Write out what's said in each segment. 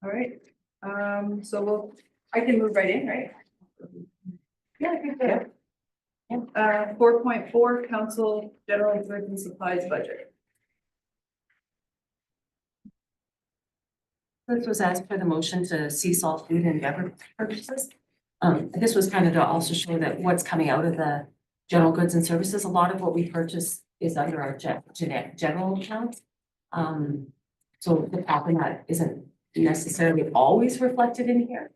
All right, so I can move right in, right? Yeah, I think that. 4.4, council general goods and supplies budget. This was as per the motion to cease all food and beverage purchases. This was kind of to also show that what's coming out of the general goods and services, a lot of what we purchase is under our general account. So the top of that isn't necessarily always reflected in here.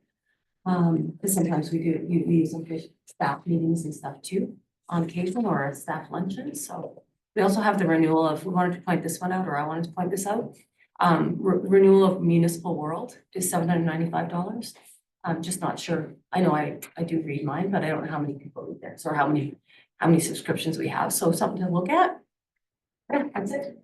Because sometimes we use them for staff meetings and stuff too, on occasion, or a staff luncheon, so. We also have the renewal of, we wanted to point this one out, or I wanted to point this out. Renewal of Municipal World is $795. I'm just not sure. I know I do read mine, but I don't know how many people read theirs or how many subscriptions we have. So something to look at. Yeah, that's it.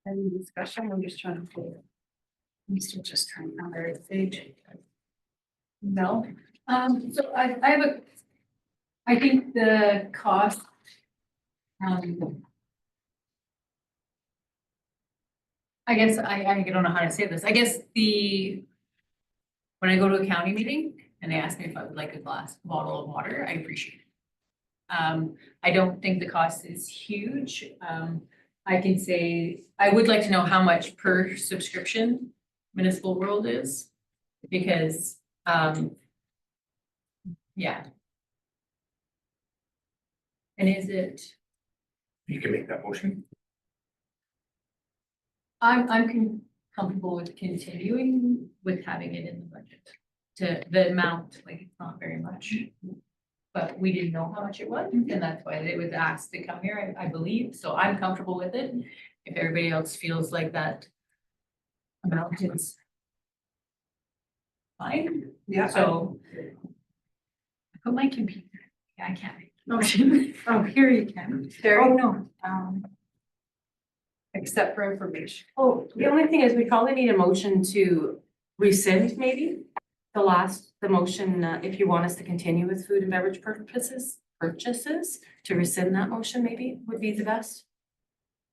Any discussion? I'm just trying to. I'm still just trying to find the page. No. So I have I think the cost. I guess I don't know how to say this. I guess when I go to a county meeting and they ask me if I would like a bottle of water, I appreciate it. I don't think the cost is huge. I can say, I would like to know how much per subscription Municipal World is, because, yeah. And is it, You can make that motion. I'm comfortable with continuing with having it in the budget. To the amount, like, it's not very much. But we didn't know how much it was, and that's why it was asked to come here, I believe, so I'm comfortable with it. If everybody else feels like that amount is fine, Yeah. so. I put my computer, yeah, I can't make the motion. Oh, here you can. Terry? Oh, no, Except for information. Oh, the only thing is we probably need a motion to rescind maybe the motion, if you want us to continue with food and beverage purchases, to rescind that motion maybe would be the best.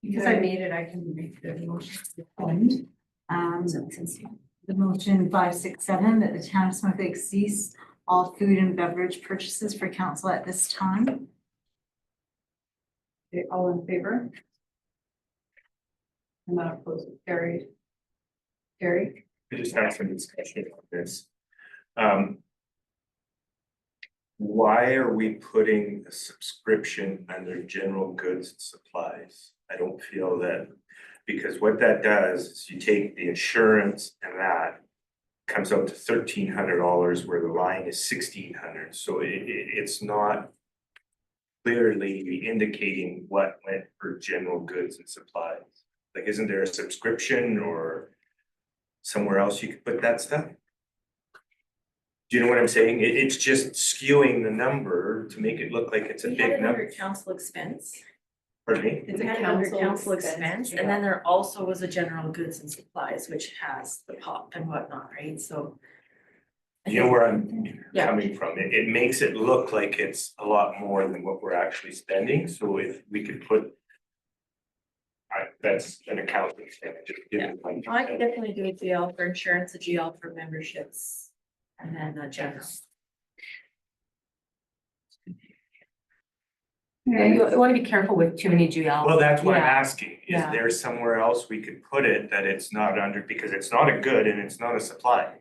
Because I made it, I can make the motion to end. The motion 567 that the town of Smith Lake cease all food and beverage purchases for council at this time. Okay, all in favor? I'm not opposed, carried. Carrie? I just have some discussion on this. Why are we putting a subscription under general goods and supplies? I don't feel that, because what that does is you take the insurance and that comes out to $1,300 where the line is $1,600. So it's not clearly indicating what went for general goods and supplies. Like, isn't there a subscription or somewhere else you could put that stuff? Do you know what I'm saying? It's just skewing the number to make it look like it's a big number. Council expense. Pardon me? It's We a had it under council council expense, expense, and then there also was a general goods and supplies, which has the pop and whatnot, right, so. I You know think- where I'm Yeah. coming from. It makes it look like it's a lot more than what we're actually spending. So if we could put. That's an accounting thing. Just give it like- I could definitely do a GL for insurance, a GL for memberships, and then a general. Yeah, you want to be careful with too many GL. Well, that's what I'm Yeah. asking. Is Yeah. there somewhere else we could put it that it's not under, because it's not a good and it's not a supply.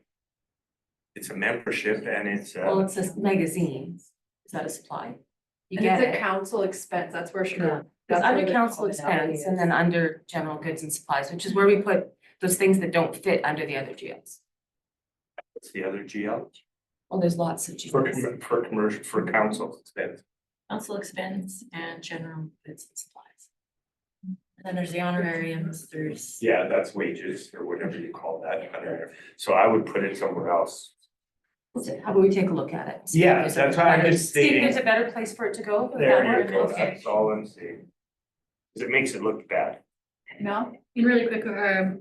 It's a membership and it's Well, a, it's a magazine, is that a supply? You And get it's a it, council expense, that's where she. yeah, it's that's where under the council commonality expense and is. then under general goods and supplies, which is where we put those things that don't fit under the other GLs. what's the other GL? Well, there's lots of GLs. For commercial, for council expense. Council expense and general goods and supplies. And then there's the honorariums, there's. Yeah, that's wages or whatever you call that. So I would put it somewhere else. How about we take a look at it? See if Yeah, there's a that's why I'm better- just See if stating- there's a better place for it to go. There That you one? go, Okay. that's all I'm saying. Cause it makes it look bad. no, and really quick,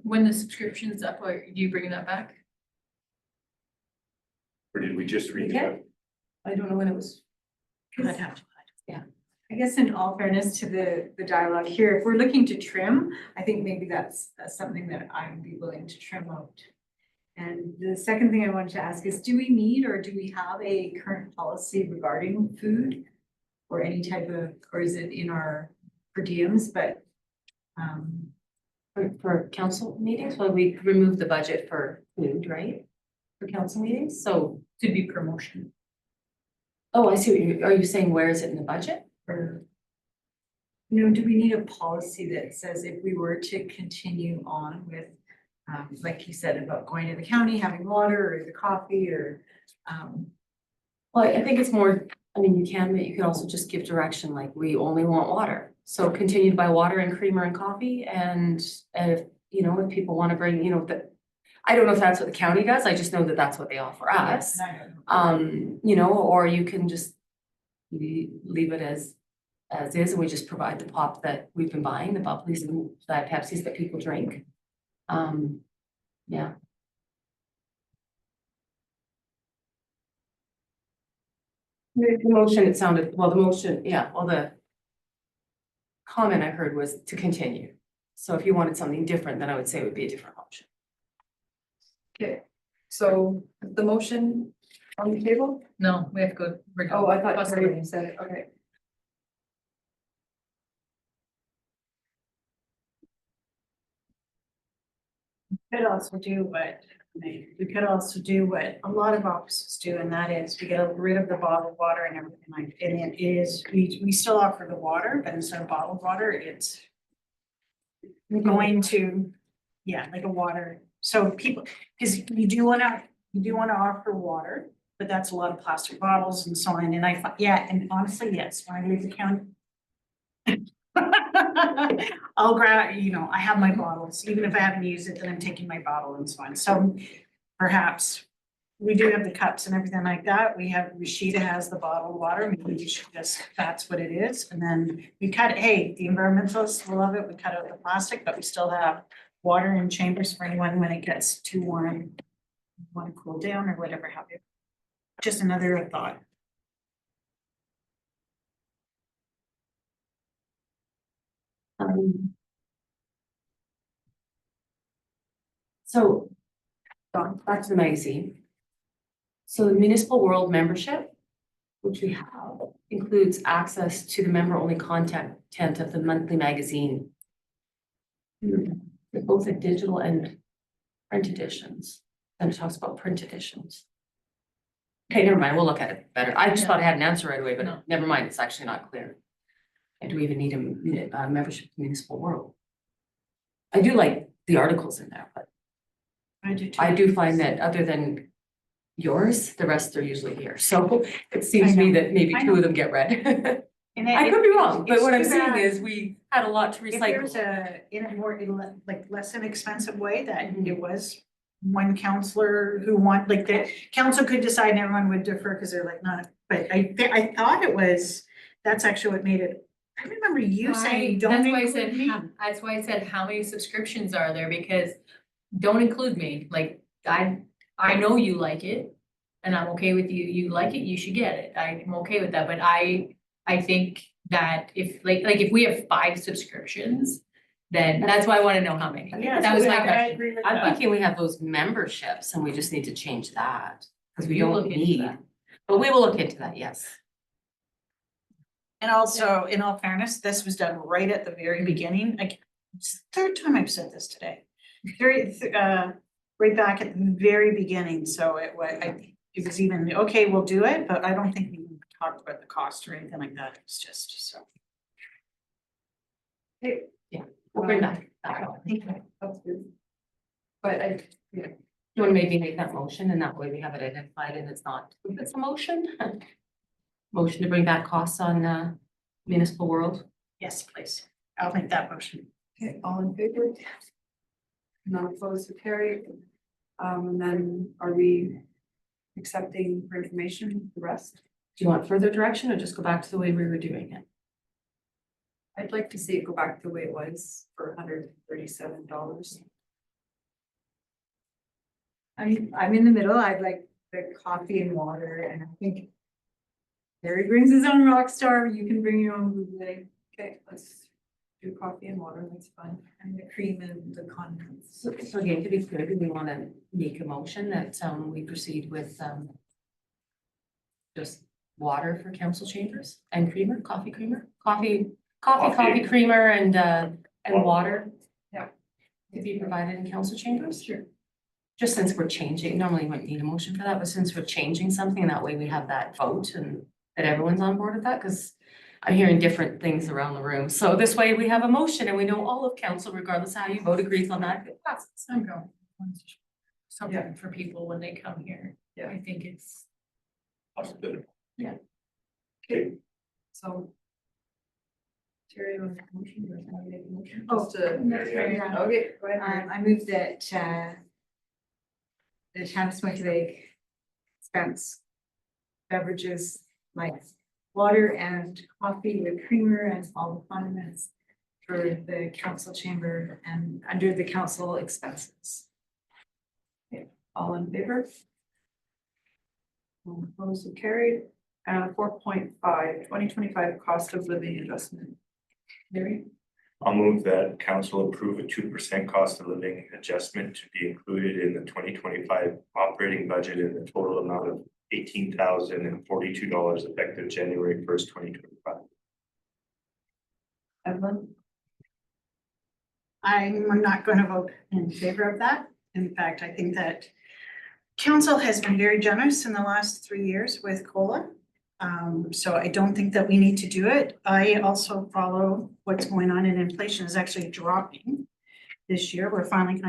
when the subscription's up, or do you bring that back? Or did we just read Okay. it? I don't know when it was. I'd have to. I guess in all fairness to the dialogue here, if we're looking to trim, I think maybe that's something that I would be willing to trim out. And the second thing I wanted to ask is, do we need or do we have a current policy regarding food? Or any type of, or is it in our per diems, but For council meetings, well, we removed the budget for food, right? For council meetings, so, To be promotion. oh, I see what you, are you saying where is it in the budget? Or, you know, do we need a policy that says if we were to continue on with, like you said, about going to the county, having water or the coffee or, well, I think it's more, I mean, you can, but you could also just give direction, like, we only want water. So continue to buy water and creamer and coffee, and if, you know, if people wanna bring, you know, I don't know if that's what the county does, I just know that that's what they offer us. You know, or you can just leave it as is, and we just provide the pop that we've been buying, the bubblies and the Pepsis that people drink. Yeah. The motion, it sounded, well, the motion, yeah, well, the comment I heard was to continue. So if you wanted something different, then I would say it would be a different motion. Okay, so the motion on the table? No, we have to go. Oh, I thought Possibly. Terry said it, okay. Could also do what, we could also do what a lot of offices do, and that is we get rid of the bottled water and everything like, and it is, we still offer the water, but instead of bottled water, it's going to, yeah, like a water. So people, because you do wanna offer water, but that's a lot of plastic bottles and so on, and I thought, yeah, and honestly, yes, when I leave the county. I'll grab, you know, I have my bottles, even if I haven't used it, then I'm taking my bottle and so on, so perhaps. We do have the cups and everything like that, we have, Rashida has the bottled water, maybe we should just, that's what it is, and then we cut, hey, the environmentalists will love it, we cut out the plastic, but we still have water in chambers for anyone when it gets too warm. Want to cool down or whatever have you. Just another thought. So, back to the magazine. So the Municipal World membership, which we have, includes access to the member-only content of the monthly magazine. Both the digital and print editions, and it talks about print editions. Okay, never mind, we'll look at it better. I just thought I had an answer right away, but No. never mind, it's actually not clear. And do we even need a membership to Municipal World? I do like the articles in there, but I do too. I do find that other than yours, the rest are usually here. So it seems to me that maybe I two know. of them get read. And I could be wrong, but it's what I'm too saying bad. is we had a lot to If there's recycle. in a more, like, less inexpensive way that Mhm. it was one counselor who like, the council could decide and everyone would defer because they're like, not, but I thought it was, that's actually what made it. I remember you saying, don't That's why I include said, me. that's why I said, how many subscriptions are there? Because don't include me, like, I know you like it. And I'm okay with you like it, you should get it, I'm okay with that, but I think that if, like if we have 5 subscriptions, then that's why I wanna know how many. Yeah, That was so my I question. agree with I'm that. thinking we have those memberships and we just need to change that, because we You don't look into need, that. but we will look into that, yes. And also, in all fairness, this was done right at the very beginning, like, it's the third time I've said this today. Right back at the very beginning, so it was even, okay, we'll do it, but I don't think we talked about the cost or anything like that, it's just so. We'll bring that. That's good. But You wanna maybe make that motion and that way we have it identified and it's not, if it's a motion. Motion to bring back costs on Municipal World. Yes, please, I'll make that motion. Okay, all in favor? None opposed to carry. And then are we accepting for information, the rest? Do you want further direction or just go back to the way we were doing it? I'd like to see it go back to the way it was for $137. I'm in the middle, I'd like the coffee and water, and I think Harry brings his own rock star, you can bring your own bouvet Okay, let's do coffee and water, that's fine. and the cream and the condiments. So again, to be clear, do we want to make a motion that we proceed with just water for council chambers and creamer, coffee creamer, coffee creamer and water? Yeah. To be provided in council chambers? Sure. Just since we're changing, normally you wouldn't need a motion for that, but since we're changing something, that way we have that vote and that everyone's on board with that, because I'm hearing different things around the room. So this way we have a motion and we know all of council, regardless of how you vote, agrees on that. It passes. I'm going. Something for people when they come here. Yeah. I think it's. Possibility. So. Terry, you want to make a motion, or can I make a motion? Oh, Just to- yeah. Okay, go ahead. Mary. I move that the town of Smoky Lake expense beverages like water and coffee with creamer and all the condiments for the council chamber and under the council expenses. All in favor? All opposed, so carried. 4.5, 2025 cost of living adjustment. Mary? I'll move that council approve a 2% cost of living adjustment to be included in the 2025 operating budget in the total amount of $18,042 effective January 1st, 2025. Evelyn? I'm not going to vote in favor of that. In fact, I think that council has been very generous in the last 3 years with COLA. So I don't think that we need to do it. I also follow what's going on, and inflation is actually dropping this year. We're finally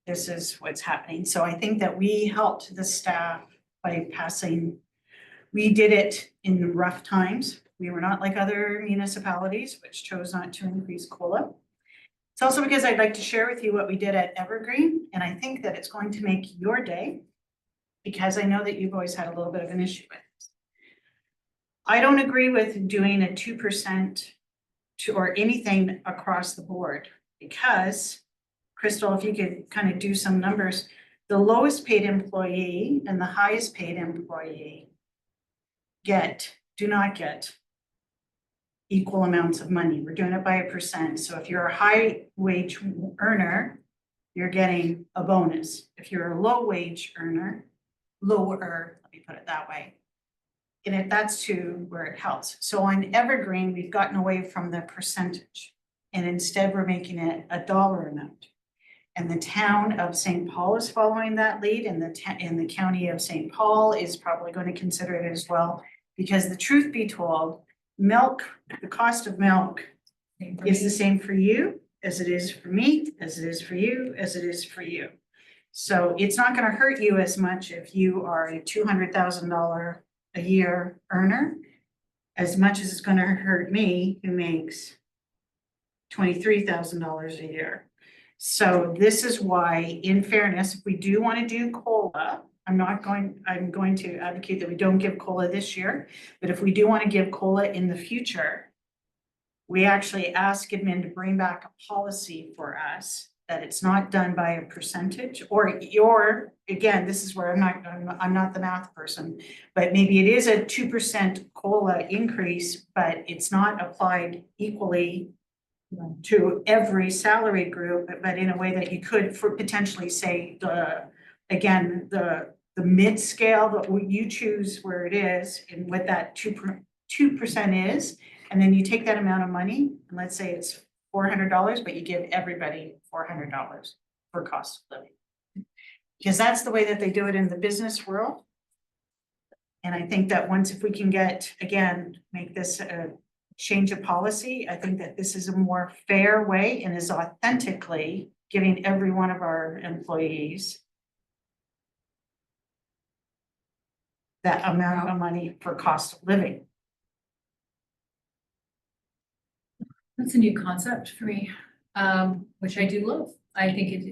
this is what's happening. So I think that we helped the staff by we did it in rough times. We were not like other municipalities which chose not to increase COLA. It's also because I'd like to share with you what we did at Evergreen, and I think that it's going to make your day, because I know that you've always had a little bit of an issue with this. I don't agree with doing a 2% or anything across the board, because Crystal, if you could kind of do some numbers, the lowest paid employee and the highest paid employee do not get equal amounts of money. We're doing it by a percent. So if you're a high wage earner, you're getting a bonus. If you're a low wage earner, lower, let me put it that way. And that's to where it helps. So on Evergreen, we've gotten away from the percentage, and instead we're making it a dollar amount. And the town of St. Paul is following that lead, and the county of St. Paul is probably going to consider it as well. Because the truth be told, milk, the cost of milk is the same for you as it is for me, as it is for you, as it is for you. So it's not going to hurt you as much if you are a $200,000 a year earner, as much as it's going to hurt me who makes $23,000 a year. So this is why, in fairness, if we do want to do COLA, I'm going to advocate that we don't give COLA this year, but if we do want to give COLA in the future, we actually ask admin to bring back a policy for us that it's not done by a percentage, or again, this is where I'm not the math person, but maybe it is a 2% COLA increase, but it's not applied equally to every salary group, but in a way that you could for potentially say the mid scale, that you choose where it is and what that 2% is, and then you take that amount of money, and let's say it's $400, but you give everybody $400 for cost of living. Because that's the way that they do it in the business world. And I think that if we can make this a change of policy, I think that this is a more fair way and is authentically giving every one of our employees that amount of money for cost of living. That's a new concept for me, which I do love. I get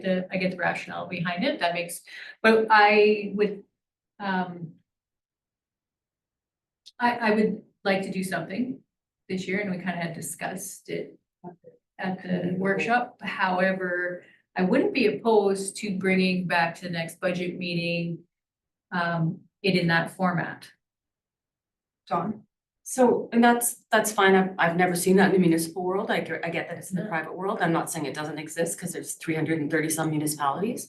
the rationale behind it. That makes, but I would like to do something this year, and we kind of had discussed it at the workshop. However, I wouldn't be opposed to bringing back to the next budget meeting it in that format. John? So, and that's fine. I've never seen that in the municipal world. I get that it's in the private world. I'm not saying it doesn't exist because there's 330 some municipalities.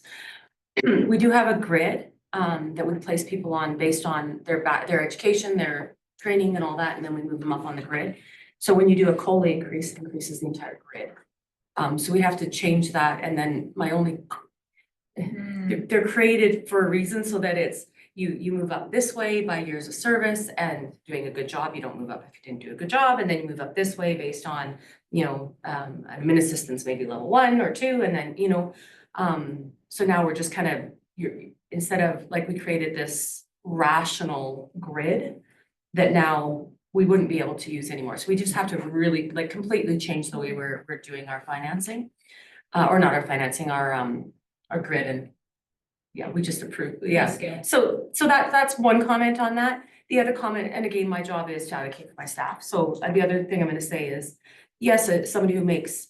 We do have a grid that we place people on based on their education, their training and all that, and then we move them up on the grid. So when you do a COLA increase, it increases the entire grid. So we have to change that, and then my only, they're created for a reason so that it's, you move up this way by years of service and doing a good job. You don't move up if you didn't do a good job, and then you move up this way based on, admin assistance, maybe level 1 or 2, and then, so now we're just kind of, instead of, like, we created this rational grid that now we wouldn't be able to use anymore. So we just have to really, like, completely change the way we're doing our financing, or not our financing, our grid, and yeah, we just approved, yeah. Scale. So that's one comment on that. The other comment, and again, my job is to advocate for my staff. So the other thing I'm gonna say is, yes, somebody who makes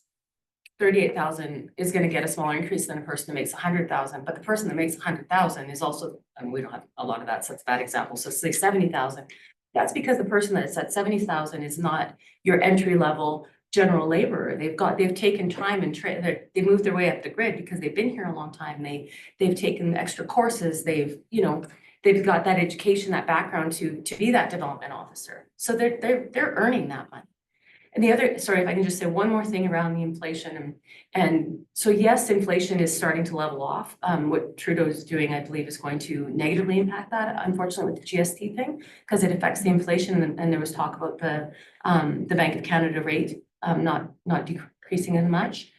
38,000 is gonna get a smaller increase than a person that makes 100,000, but the person that makes 100,000 is also, I mean, we don't have a lot of that, so it's a bad example. So say 70,000, that's because the person that's at 70,000 is not your entry level general laborer. They've taken time and they moved their way up the grid because they've been here a long time. They've taken extra courses. They've got that education, that background to be that development officer. So they're earning that money. And the other, sorry, if I can just say one more thing around the inflation, and so yes, inflation is starting to level off. What Trudeau's doing, I believe, is going to negatively impact that, unfortunately, with the GST thing, because it affects the inflation, and there was talk about the Bank of Canada rate not decreasing as much.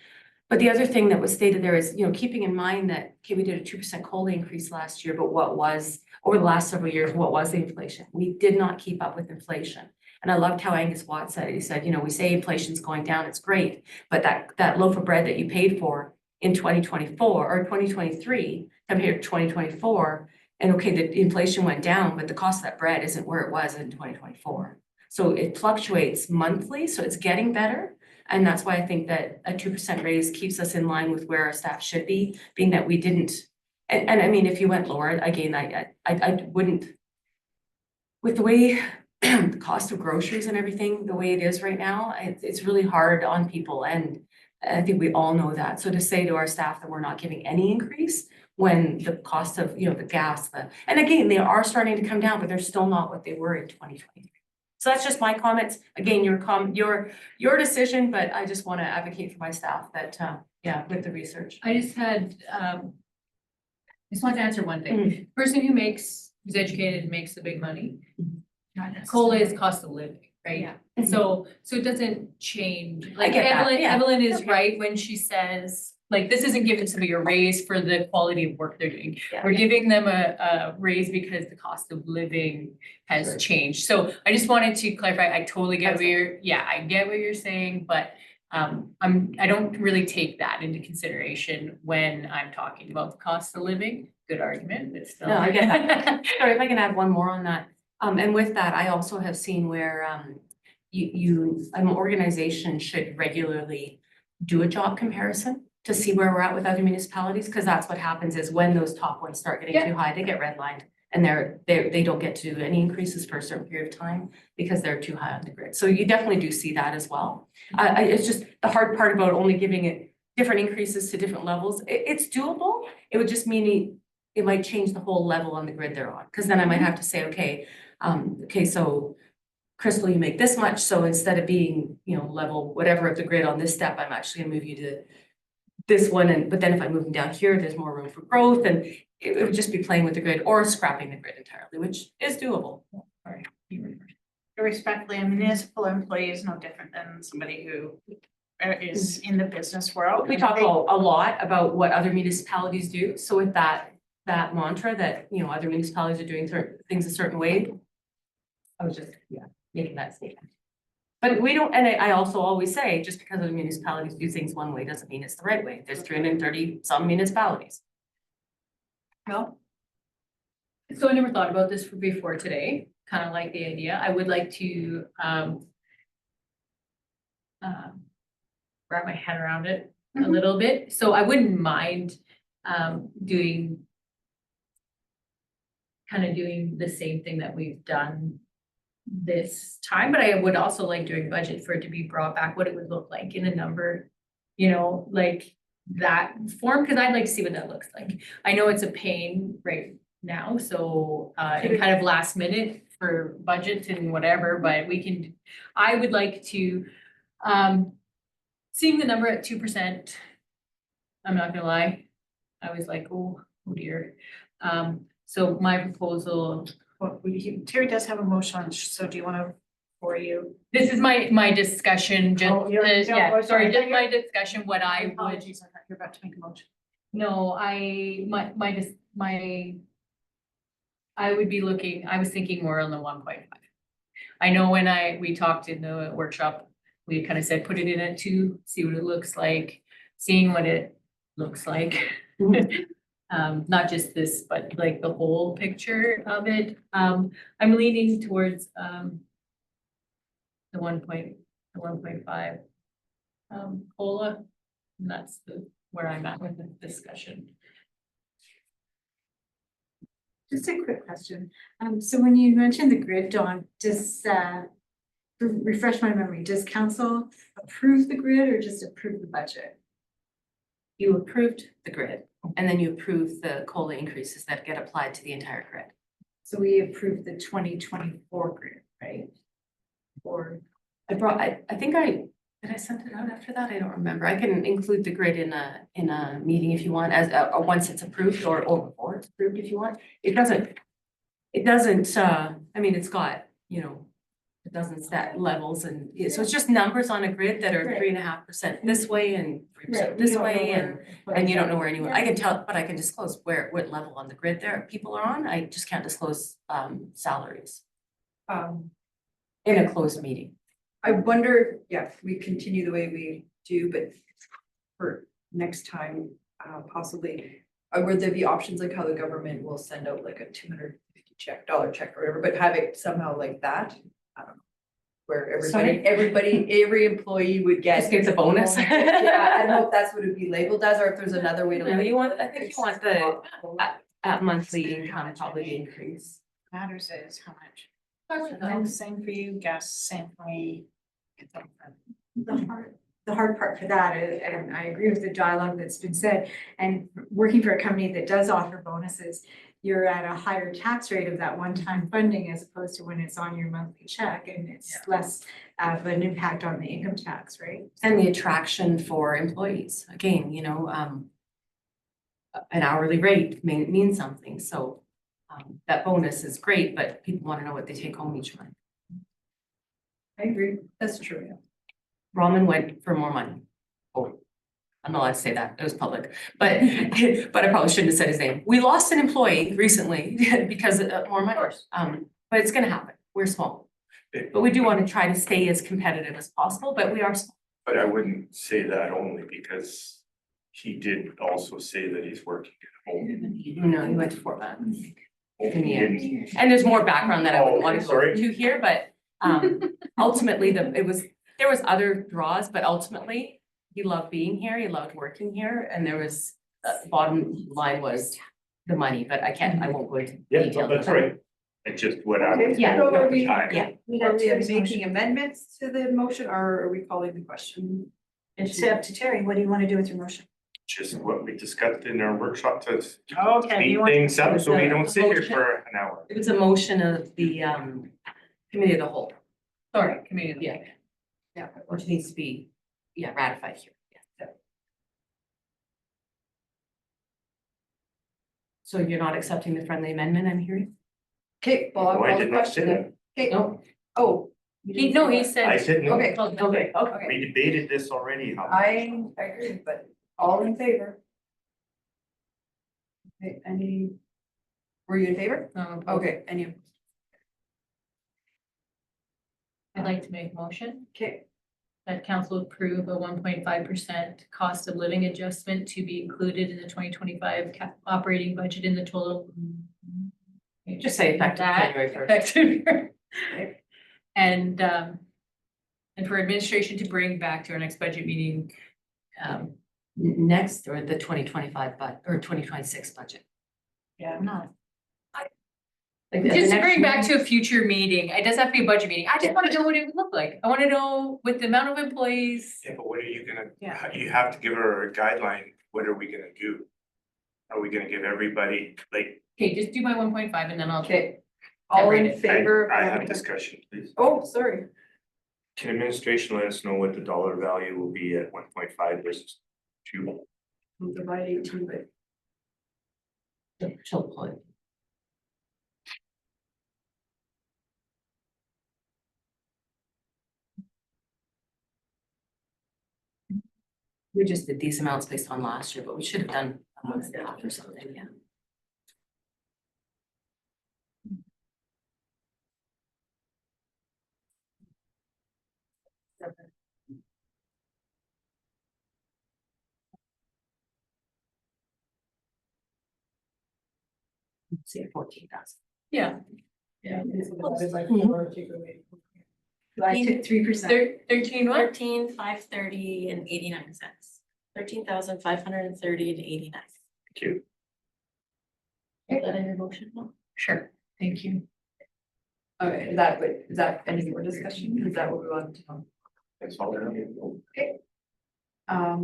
But the other thing that was stated there is, keeping in mind that, okay, we did a 2% COLA increase last year, but what was, over the last several years, what was the inflation? We did not keep up with inflation. And I loved how Angus Watt said it. He said, we say inflation's going down, it's great, but that loaf of bread that you paid for in 2024 or 2023 compared to 2024, and okay, the inflation went down, but the cost of that bread isn't where it was in 2024. So it fluctuates monthly, so it's getting better. And that's why I think that a 2% raise keeps us in line with where our staff should be, being that we didn't, and I mean, if you went lower, again, I wouldn't, with the way the cost of groceries and everything, the way it is right now, it's really hard on people, and I think we all know that. So to say to our staff that we're not giving any increase when the cost of, the gas, and again, they are starting to come down, but they're still not what they were in 2023. So that's just my comments. Again, your decision, but I just want to advocate for my staff that, with the research. I just wanted to answer one thing. Person who's educated and makes the big money, COLA is cost of living, right? Yeah. So it doesn't change. Like get that, yeah. Evelyn is Okay. right when she says, like, this isn't giving somebody a raise for the quality of work they're doing. Yeah. We're giving them a raise because the cost of living has Sure. changed. So I just wanted to clarify, I totally get what Excellent. I get what you're saying, but I don't really take that into consideration when I'm talking about the cost of living. Good argument, but still. No, I get that. Sorry, if I can add one more on that. And with that, I also have seen where an organization should regularly do a job comparison to see where we're at with other municipalities, because that's what happens is when those top ones start getting too high, they get redlined, and they don't get to do any increases for a certain period of time because they're too high on the grid. So you definitely do see that as well. It's just the hard part about only giving it different increases to different levels. It's doable. It would just mean it might change the whole level on the grid they're on, because then I might have to say, okay, so Crystal, you make this much, so instead of being, level whatever of the grid on this step, I'm actually gonna move you to this one, but then if I'm moving down here, there's more room for growth, and it would just be playing with the grid or scrapping the grid entirely, which is doable. Respectfully, a municipal employee is no different than somebody who is in the business world. We talk a lot about what other municipalities do, so with that mantra that, other municipalities are doing things a certain way, I was just, making that statement. But we don't, and I also always say, just because other municipalities do things one way doesn't mean it's the right way. There's 330 some municipalities. So I never thought about this before today, kind of like the idea. I would like to wrap my head around it a little bit. So I wouldn't mind doing kind of doing the same thing that we've done this time, but I would also like during budget for it to be brought back, what it would look like in a number, you know, like that form, because I'd like to see what that looks like. I know it's a pain right now, so and kind of last minute for budgets and whatever, but I would like to seeing the number at 2%, I'm not gonna lie, I was like, oh dear. So my proposal, Well, Terry does have a motion, on, so do you wanna, for you? this is my discussion, just, Oh, you're- yeah, oh, sorry, sorry. just my discussion, what I would. Apologies, I thought you were about to make a motion. No, I would be looking, I was thinking more on the 1.5. I know when we talked in the workshop, we kind of said, put it in at 2, see what it looks like, seeing what it looks like. Not just this, but like the whole picture of it. I'm leaning towards the 1.5 COLA. And that's where I'm at with the discussion. Just a quick question. So when you mentioned the grid, Dawn, does, refresh my memory, does council approve the grid or just approve the budget? You approved the grid, and then you approved the COLA increases that get applied to the entire grid. So we approved the 2024 grid, right? Or, I think did I send it out after that? I don't remember. I can include the grid in a meeting if you want, as once it's approved or before it's approved if you want. It doesn't, I mean, it's got, you know, it doesn't set levels and so it's just numbers on a grid that are Right. 3.5% this way and 3% this way and you don't know where anyone, I can tell, but I can disclose what level on the grid there people are on. I just can't disclose salaries in a closed meeting. I wonder, yeah, if we continue the way we do, but for next time, possibly, would there be options like how the government will send out like a $250 check or whatever, but have it somehow like that? I don't know. Where every employee would get. Just gets a bonus. Yeah, I don't know if that's what it'd be labeled as, or if there's another way to. No, I think you want the monthly income probably increase. Matters is how much. No, same for you, gas, same for me. the hard part for that is, and I agree with the dialogue that's been said, and working for a company that does offer bonuses, you're at a higher tax rate of that one-time funding as opposed to when it's on your monthly check and it's less of an impact on the income tax, right? And the attraction for employees, again, you know, an hourly rate means something, so that bonus is great, but people want to know what they take home each month. I agree, that's true, yeah. Ramen went for more money. Oh, I'm not allowed to say that, it was public, but I probably shouldn't have said his name. We lost an employee recently because of more money. But it's gonna happen, we're small. But we do want to try to stay as competitive as possible, but we are small. But I wouldn't say that only because he did also say that he's working at home. No, he went to Fort Mac. He didn't. And there's more background that I wouldn't want to go Sorry. into here, but ultimately there was other draws, but ultimately he loved being here, he loved working here, and there was bottom line was the money, but I won't go into Yeah, detail. no, that's right. It's just what I was. Yeah. told at the time. Yeah. Are we making amendments to the motion or are we calling the question? It's up to Terry, what do you wanna do with your motion? Just what we discussed in our workshop to Okay, speed you want. things up so we don't sit here Motion. for an hour. It was a motion of the committee of the whole, Sorry, community. yeah. Yeah, which needs to be, ratified here, yeah. So you're not accepting the friendly amendment, I'm hearing? Okay, well, I'll No, I call the did not question say then. Okay, No, oh. He I said. said no. Okay, okay. okay. We debated this already. How- I agree, but all in favor? Okay, were you in favor? Okay, any, I'd like to make a motion okay, that council approve a 1.5% cost of living adjustment to be included in the 2025 operating budget in the total. Just say effective That, January 1st. effective. And for administration to bring back to our next budget meeting, Next, or the 2025 or 2026 budget. Yeah, I'm not. Like, at the Just next bring back meeting? to a future meeting. It doesn't have to be a budget meeting. I just wanna know what it would look like. I wanna know with the amount of employees. Yeah, but what are you gonna, Yeah. you have to give her a guideline, what are we gonna do? Are we gonna give everybody, like, Okay, just do my 1.5 and then I'll. Okay, all in Separated. favor of? I have having- discussion, please. Oh, sorry. Can administration let us know what the dollar value will be at 1.5 versus 2? We'll divide 18 by She'll put. We just did these amounts based on last year, but we should have done a month and a half or something, yeah. Say 14,000. Yeah. Yeah. I took 3%. 13 what? 13,530.89 cents. 13,530 and 89. Thank you. Is that in your motion? No? Sure, thank you. Okay, is that any more discussion? Is that what we wanted to know? That's all I need.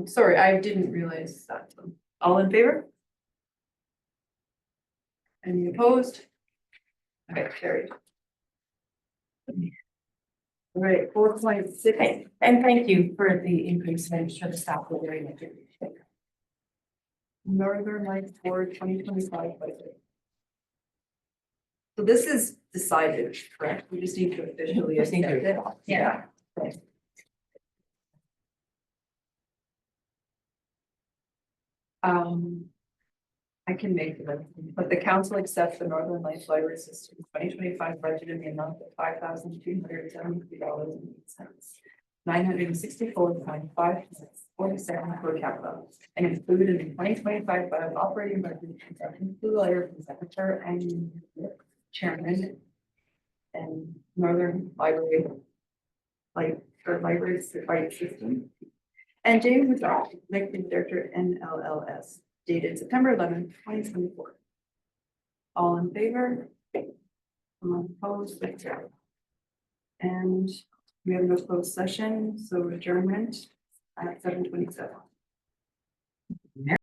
Sorry, I didn't realize that. All in favor? Any opposed? Okay, carried. All right, 4.6. Okay, and thank you for the increase, and I'm sure the staff will very much appreciate it. Northern Lights for 2025 budget. So this is decided, correct? We just need to officially Just need to- accept it. Yeah. Okay. I can make it, but the council accepts the Northern Lights Library System 2025 budget in the amount of $5,273.08. $964.5 per capita, and included in the 2025 operating budget, include letter from secretary and chairman and Northern Library, library supply system. And James McDonald, executive director, NLLS, dated September 11th, 2024. All in favor? Opposed, that's carried. And we have no closed session, so adjournment at 7:27.